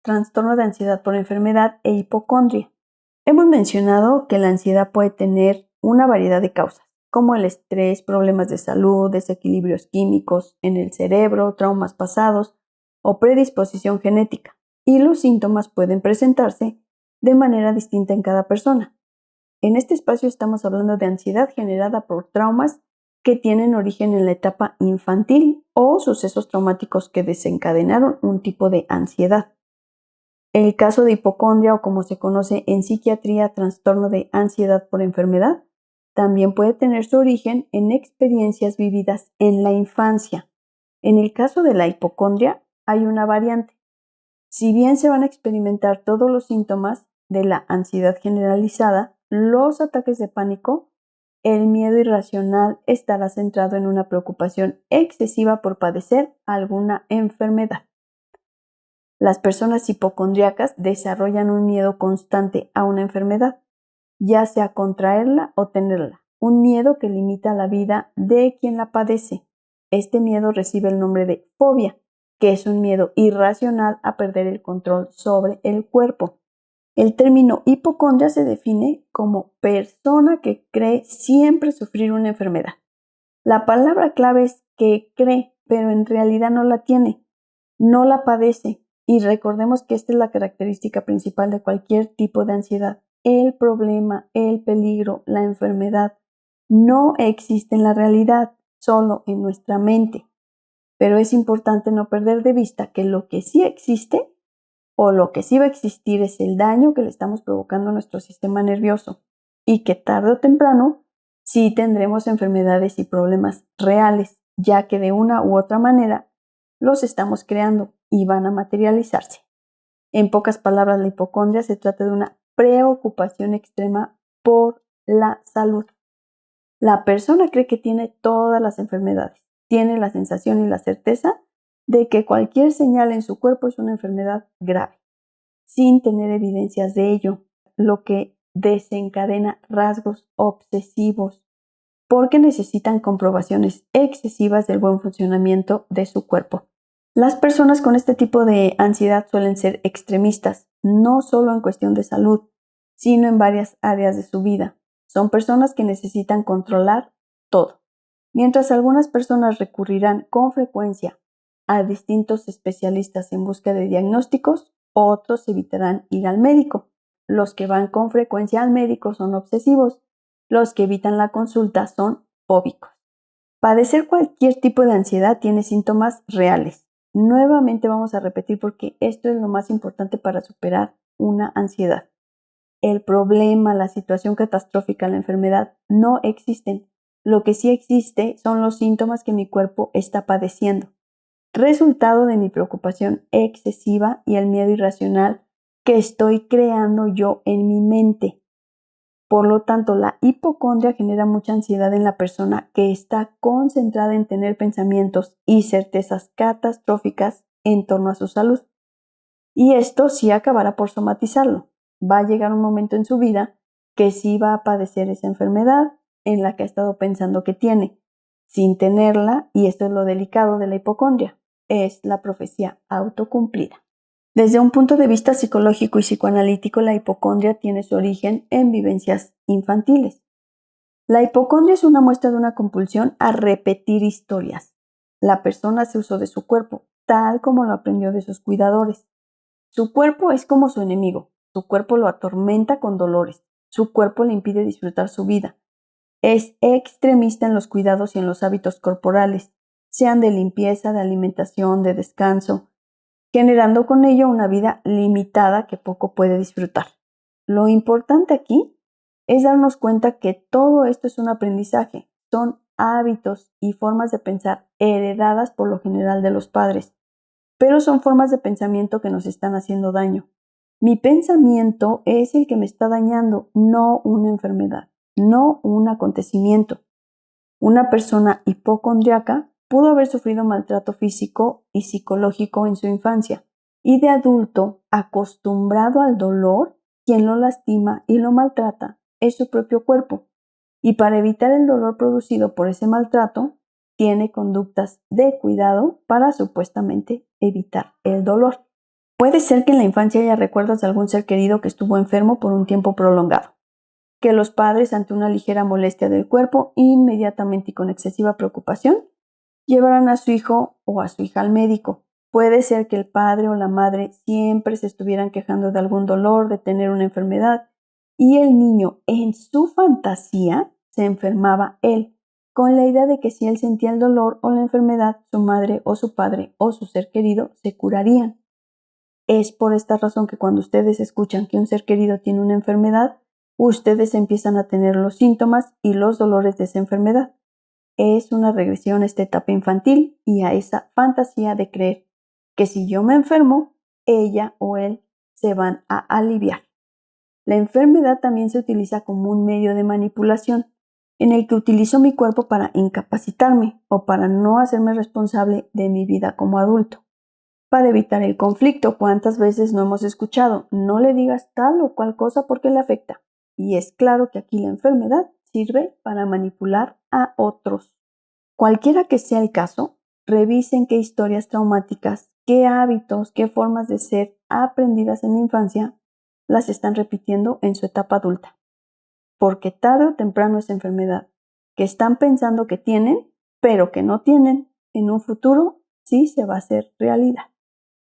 trastorno de ansiedad por enfermedad e hipocondria. Hemos mencionado que la ansiedad puede tener una variedad de causas, como el estrés, problemas de salud, desequilibrios químicos en el cerebro, traumas pasados o predisposición genética, y los síntomas pueden presentarse de manera distinta en cada persona. En este espacio estamos hablando de ansiedad generada por traumas que tienen origen en la etapa infantil o sucesos traumáticos que desencadenaron un tipo de ansiedad. El caso de hipocondria, o como se conoce en psiquiatría, trastorno de ansiedad por enfermedad, también puede tener su origen en experiencias vividas en la infancia. En el caso de la hipocondria hay una variante. Si bien se van a experimentar todos los síntomas de la ansiedad generalizada, los ataques de pánico, el miedo irracional estará centrado en una preocupación excesiva por padecer alguna enfermedad. Las personas hipocondríacas desarrollan un miedo constante a una enfermedad, ya sea contraerla o tenerla, un miedo que limita la vida de quien la padece. Este miedo recibe el nombre de fobia, que es un miedo irracional a perder el control sobre el cuerpo. El término hipocondria se define como persona que cree siempre sufrir una enfermedad. La palabra clave es que cree, pero en realidad no la tiene, no la padece. Y recordemos que esta es la característica principal de cualquier tipo de ansiedad. El problema, el peligro, la enfermedad no existe en la realidad, solo en nuestra mente. Pero es importante no perder de vista que lo que sí existe o lo que sí va a existir es el daño que le estamos provocando a nuestro sistema nervioso y que tarde o temprano sí tendremos enfermedades y problemas reales, ya que de una u otra manera los estamos creando y van a materializarse. En pocas palabras, la hipocondria se trata de una preocupación extrema por la salud. La persona cree que tiene todas las enfermedades, tiene la sensación y la certeza de que cualquier señal en su cuerpo es una enfermedad grave, sin tener evidencias de ello, lo que desencadena rasgos obsesivos, porque necesitan comprobaciones excesivas del buen funcionamiento de su cuerpo. Las personas con este tipo de ansiedad suelen ser extremistas, no solo en cuestión de salud, sino en varias áreas de su vida. Son personas que necesitan controlar todo, mientras algunas personas recurrirán con frecuencia a distintos especialistas en busca de diagnósticos, otros evitarán ir al médico. Los que van con frecuencia al médico son obsesivos, los que evitan la consulta son fóbicos. Padecer cualquier tipo de ansiedad tiene síntomas reales. Nuevamente vamos a repetir porque esto es lo más importante para superar una ansiedad. El problema, la situación catastrófica, la enfermedad no existen. Lo que sí existe son los síntomas que mi cuerpo está padeciendo, resultado de mi preocupación excesiva y el miedo irracional que estoy creando yo en mi mente. Por lo tanto, la hipocondria genera mucha ansiedad en la persona que está concentrada en tener pensamientos y certezas catastróficas en torno a su salud. Y esto sí acabará por somatizarlo. Va a llegar un momento en su vida que sí va a padecer esa enfermedad en la que ha estado pensando que tiene, sin tenerla, y esto es lo delicado de la hipocondria, es la profecía autocumplida. Desde un punto de vista psicológico y psicoanalítico, la hipocondria tiene su origen en vivencias infantiles. La hipocondria es una muestra de una compulsión a repetir historias. La persona hace uso de su cuerpo, tal como lo aprendió de sus cuidadores. Su cuerpo es como su enemigo. Su cuerpo lo atormenta con dolores. Su cuerpo le impide disfrutar su vida. Es extremista en los cuidados y en los hábitos corporales, sean de limpieza, de alimentación, de descanso, generando con ello una vida limitada que poco puede disfrutar. Lo importante aquí es darnos cuenta que todo esto es un aprendizaje, son hábitos y formas de pensar heredadas por lo general de los padres, pero son formas de pensamiento que nos están haciendo daño. Mi pensamiento es el que me está dañando, no una enfermedad, no un acontecimiento. Una persona hipocondríaca pudo haber sufrido maltrato físico y psicológico en su infancia, y de adulto, acostumbrado al dolor, quien lo lastima y lo maltrata es su propio cuerpo, y para evitar el dolor producido por ese maltrato, tiene conductas de cuidado para supuestamente evitar el dolor. Puede ser que en la infancia haya recuerdos de algún ser querido que estuvo enfermo por un tiempo prolongado, que los padres, ante una ligera molestia del cuerpo, inmediatamente y con excesiva preocupación, llevaran a su hijo o a su hija al médico. Puede ser que el padre o la madre siempre se estuvieran quejando de algún dolor, de tener una enfermedad, y el niño, en su fantasía, se enfermaba él, con la idea de que si él sentía el dolor o la enfermedad, su madre o su padre o su ser querido se curarían. Es por esta razón que cuando ustedes escuchan que un ser querido tiene una enfermedad, ustedes empiezan a tener los síntomas y los dolores de esa enfermedad. Es una regresión a esta etapa infantil y a esa fantasía de creer que si yo me enfermo, ella o él se van a aliviar. La enfermedad también se utiliza como un medio de manipulación, en el que utilizo mi cuerpo para incapacitarme o para no hacerme responsable de mi vida como adulto. Para evitar el conflicto, ¿cuántas veces no hemos escuchado? No le digas tal o cual cosa porque le afecta. Y es claro que aquí la enfermedad sirve para manipular a otros. Cualquiera que sea el caso, revisen qué historias traumáticas, qué hábitos, qué formas de ser aprendidas en la infancia las están repitiendo en su etapa adulta. Porque tarde o temprano esa enfermedad que están pensando que tienen, pero que no tienen, en un futuro sí se va a hacer realidad.